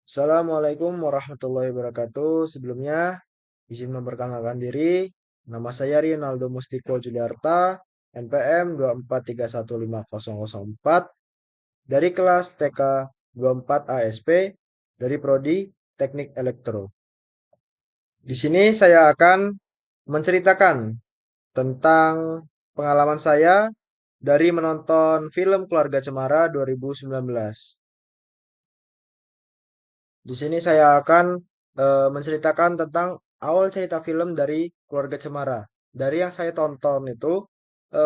Assalamualaikum warahmatullahi wabarakatuh. Sebelumnya, izin memperkenalkan diri. Nama saya Rinaldo Mustiko Juliarta, NPM 243150004 dari kelas TK 24 ASP dari Prodi Teknik Elektro. Di sini saya akan menceritakan tentang pengalaman saya dari menonton film Keluarga Cemara 2019. Di sini saya akan menceritakan tentang awal cerita film dari Keluarga Cemara. Dari yang saya tonton itu,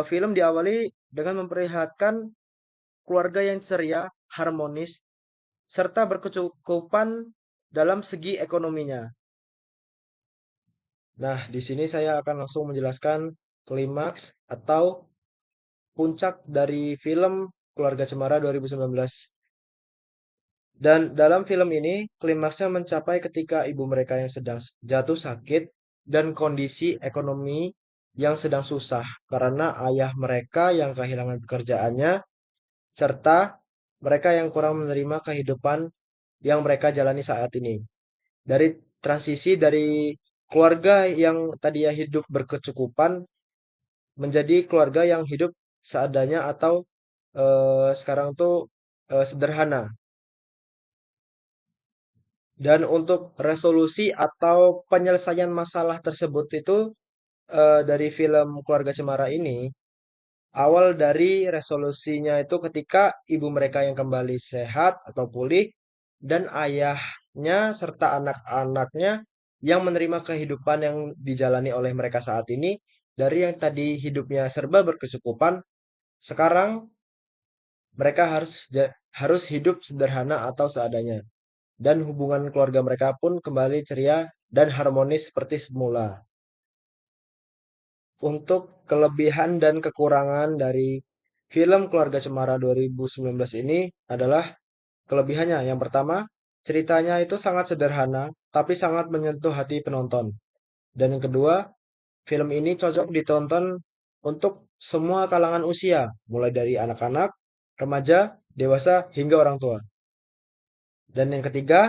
film diawali dengan memperlihatkan keluarga yang ceria, harmonis, serta berkecukupan dalam segi ekonominya. Nah, di sini saya akan langsung menjelaskan klimaks atau puncak dari film Keluarga Cemara 2019. Dan dalam film ini, klimaksnya mencapai ketika ibu mereka yang sedang jatuh sakit dan kondisi ekonomi yang sedang susah karena ayah mereka yang kehilangan pekerjaannya, serta mereka yang kurang menerima kehidupan yang mereka jalani saat ini. Dari transisi dari keluarga yang tadinya hidup berkecukupan menjadi keluarga yang hidup seadanya atau sekarang tuh sederhana. Dan untuk resolusi atau penyelesaian masalah tersebut itu dari film Keluarga Cemara ini, awal dari resolusinya itu ketika ibu mereka yang kembali sehat atau pulih dan ayahnya serta anak-anaknya yang menerima kehidupan yang dijalani oleh mereka saat ini dari yang tadi hidupnya serba berkecukupan, sekarang mereka harus hidup sederhana atau seadanya dan hubungan keluarga mereka pun kembali ceria dan harmonis seperti semula. Untuk kelebihan dan kekurangan dari film Keluarga Cemara 2019 ini adalah kelebihannya. Yang pertama, ceritanya itu sangat sederhana, tapi sangat menyentuh hati penonton. Dan yang kedua, film ini cocok ditonton untuk semua kalangan usia, mulai dari anak-anak, remaja, dewasa, hingga orang tua. Dan yang ketiga,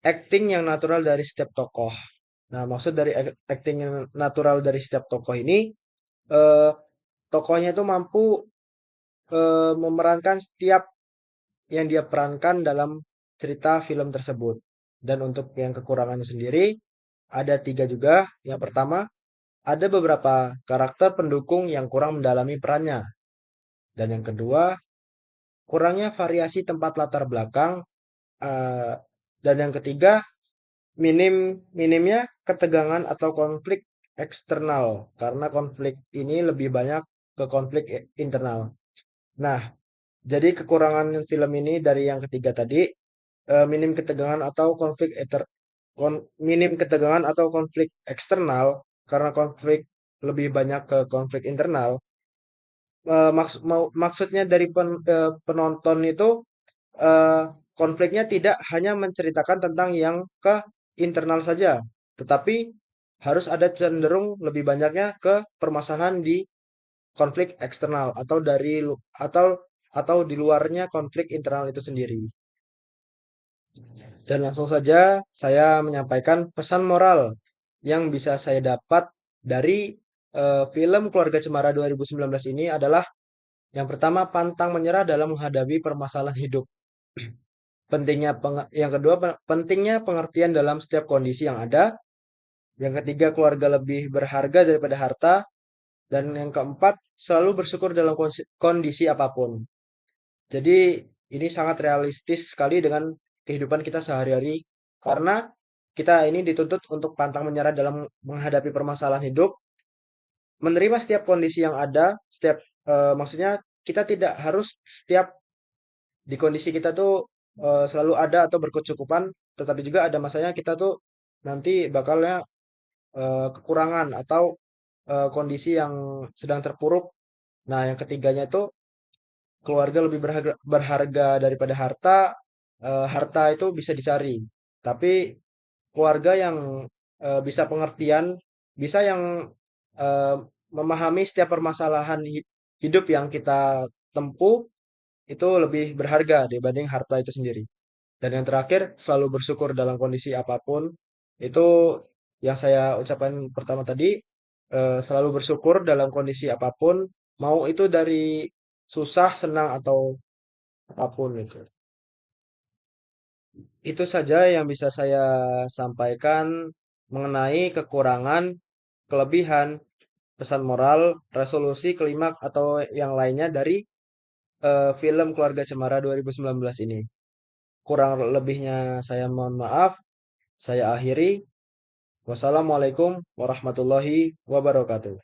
acting yang natural dari setiap tokoh. Nah, maksud dari acting yang natural dari setiap tokoh ini, eh, tokohnya itu mampu memerankan setiap yang dia perankan dalam cerita film tersebut. Dan untuk yang kekurangannya sendiri, ada tiga juga. Yang pertama, ada beberapa karakter pendukung yang kurang mendalami perannya. Dan yang kedua, kurangnya variasi tempat latar belakang. eh, dan yang ketiga, minimnya ketegangan atau konflik eksternal karena konflik ini lebih banyak ke konflik internal. Nah, jadi kekurangan film ini dari yang ketiga tadi, minim ketegangan atau minim ketegangan atau konflik eksternal karena konflik lebih banyak ke konflik internal. Maksudnya dari penonton itu eh, konfliknya tidak hanya menceritakan tentang yang ke internal saja, tetapi harus ada cenderung lebih banyaknya ke permasalahan di konflik eksternal atau atau di luarnya konflik internal itu sendiri. Dan langsung saja saya menyampaikan pesan moral yang bisa saya dapat dari film Keluarga Cemara 2019 ini adalah yang pertama, pantang menyerah dalam menghadapi permasalahan hidup. Yang kedua, pentingnya pengertian dalam setiap kondisi yang ada. Yang ketiga, keluarga lebih berharga daripada harta. Dan yang keempat, selalu bersyukur dalam kondisi apapun. Jadi, ini sangat realistis sekali dengan kehidupan kita sehari-hari. Karena kita ini dituntut untuk pantang menyerah dalam menghadapi permasalahan hidup, menerima setiap kondisi yang ada, maksudnya kita tidak harus setiap di kondisi kita tuh selalu ada atau berkecukupan, tetapi juga ada masanya kita tuh nanti bakalnya kekurangan atau kondisi yang sedang terpuruk. Nah, yang ketiganya itu keluarga lebih berharga daripada harta. Harta itu bisa dicari, tapi keluarga yang bisa pengertian, bisa yang eh, memahami setiap permasalahan hidup yang kita tempuh itu lebih berharga dibanding harta itu sendiri. Dan yang terakhir, selalu bersyukur dalam kondisi apapun. Itu yang saya ucapkan pertama tadi, selalu bersyukur dalam kondisi apapun, mau itu dari susah, senang, atau apapun itu. Itu saja yang bisa saya sampaikan mengenai kekurangan, kelebihan, pesan moral, resolusi, klimaks, atau yang lainnya dari film Keluarga Cemara 2019 ini. Kurang lebihnya saya mohon maaf. Saya akhiri. Wassalamualaikum warahmatullahi wabarakatuh.